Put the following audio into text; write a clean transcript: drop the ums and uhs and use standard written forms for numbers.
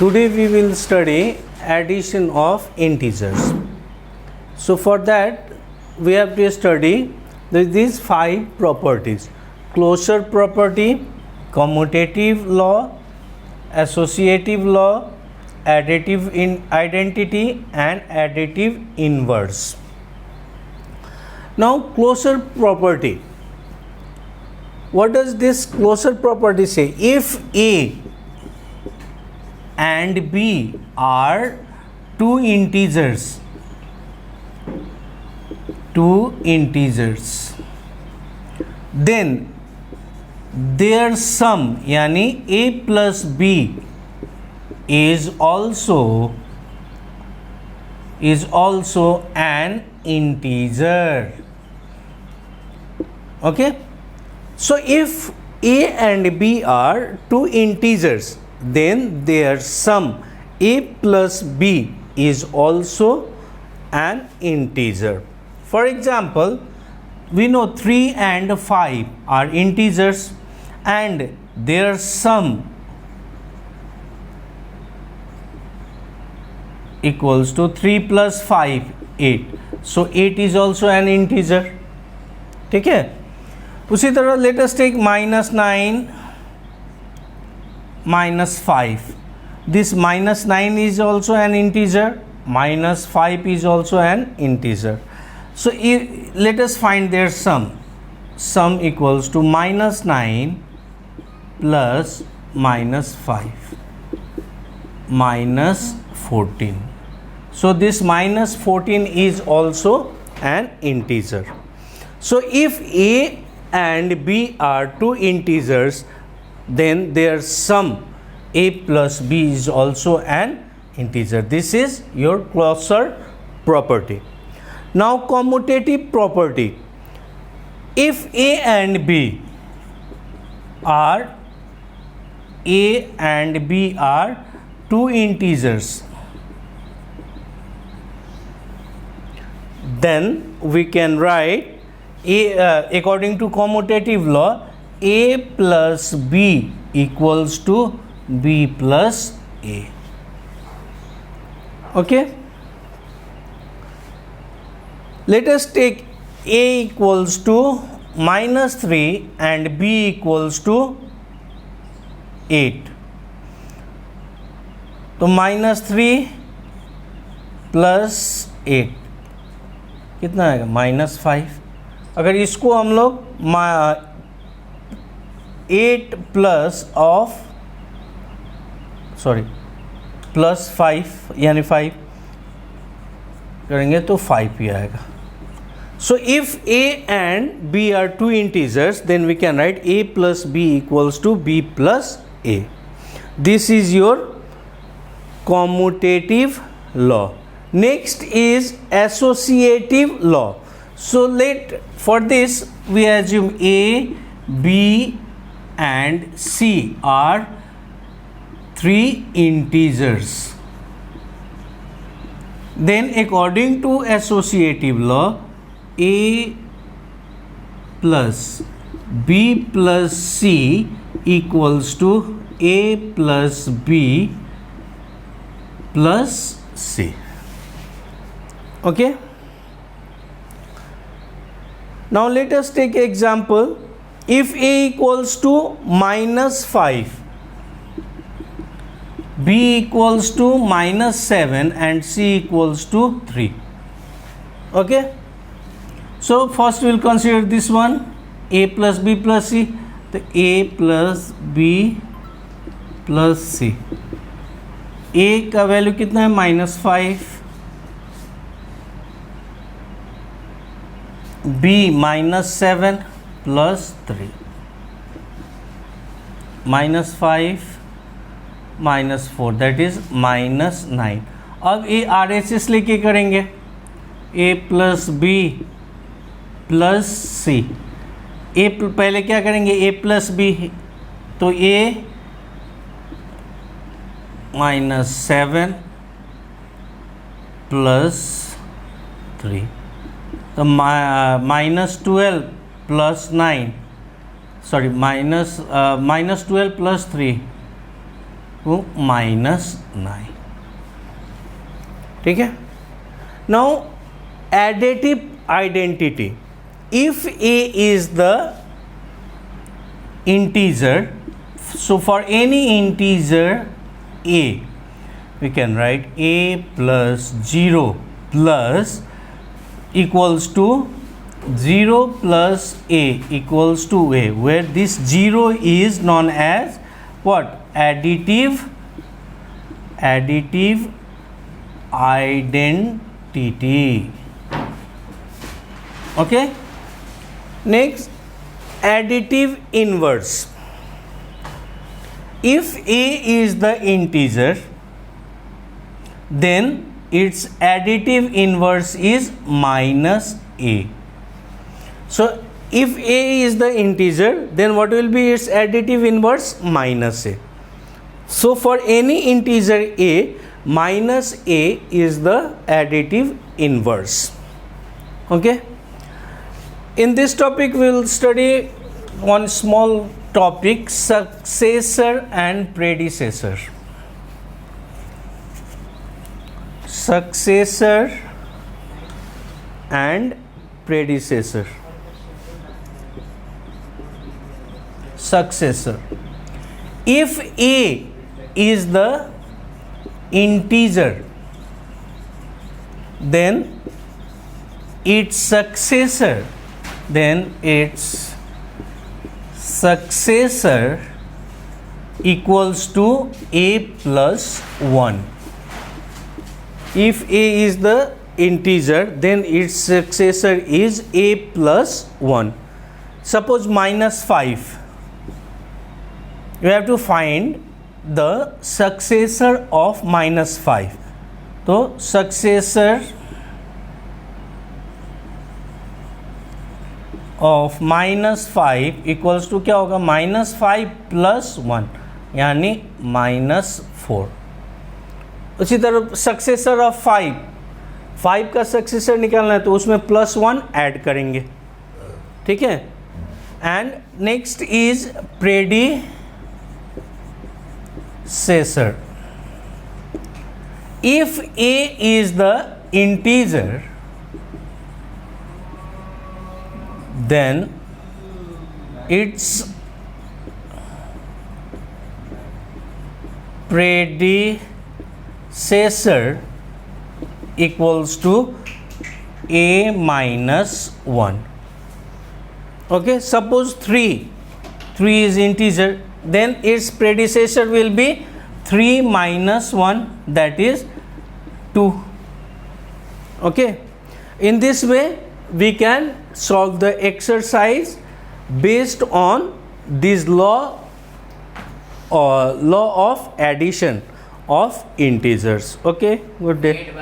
Today we will study addition of integers. So for that we have to study these 5 properties: closure property, commutative law, associative law, additive identity and additive inverse. Now closure property. What does this closure property say? If A and B are two integers, then their sum यानी A plus B is also an integer. Okay, so if A and B are two integers, then their sum A plus B is also an integer. For example, we know 3 and 5 are integers and their sum equals to 3 plus 5, 8. So 8 is also an integer. ठीक है, उसी तरह let us take -9 -5. This -9 is also an integer, -5 is also an integer. So let us find their sum. Sum equals to -9 plus -5 -14. So this -14 is also an integer. So if A and B are two integers, then their sum A plus B is also an integer. This is your closure property. Now commutative property. If A and B are two integers, then we can write according to commutative law, A plus B equals to B plus A. Okay, let us take A equals to -3 and B equals to 8. तो -3 plus 8 कितना आएगा? -5. अगर इसको हम लोग 8 plus 5 यानी 5 करेंगे तो 5 ही आएगा. So if A and B are two integers, then we can write A plus B equals to B plus A. This is your commutative law. Next is associative law. So for this we assume A, B and C are 3 integers. Then according to associative law, A plus B plus C equals to A plus B plus C. Okay, now let us take example. If A equals to -5, B equals to -7 and C equals to 3. Okay, so first we will consider this one, A plus B plus C. The A plus B plus C, A का value कितना है? -5. B -7 plus 3, -5 -4, that is -9. अब ये RHS लेके करेंगे. A plus B plus C. A पहले क्या करेंगे? A plus B, तो A -7 plus 3, तो -12 plus 9, sorry, -12 plus 3, वो -9. ठीक है. Now additive identity. If a is the integer, so for any integer a, we can write a plus 0 plus equals to 0 plus a equals to a, where this 0 is known as what? Additive identity. Okay. Next, additive inverse. If a is the integer, then its additive inverse is minus a. So if a is the integer, then what will be its additive inverse? Minus a. So for any integer a, minus a is the additive inverse. Okay. In this topic we will study one small topic, successor and predecessor. Successor and predecessor. Successor. If a is the integer, then its successor equals to a plus 1. If a is the integer, then its successor is a plus 1. Suppose -5. You have to find the successor of -5. So successor of -5 equals to क्या होगा? -5 plus 1 यानी -4. उसी तरह successor of 5 का successor निकालना है तो उसमें +1 ऐड करेंगे. ठीक है. And next is predecessor. If a is the integer, then its predecessor equals to a minus 1. Okay, suppose 3 is integer, then its predecessor will be 3 minus 1, that is 2. Okay, in this way we can solve the exercise based on this law of addition of integers. Okay, good day.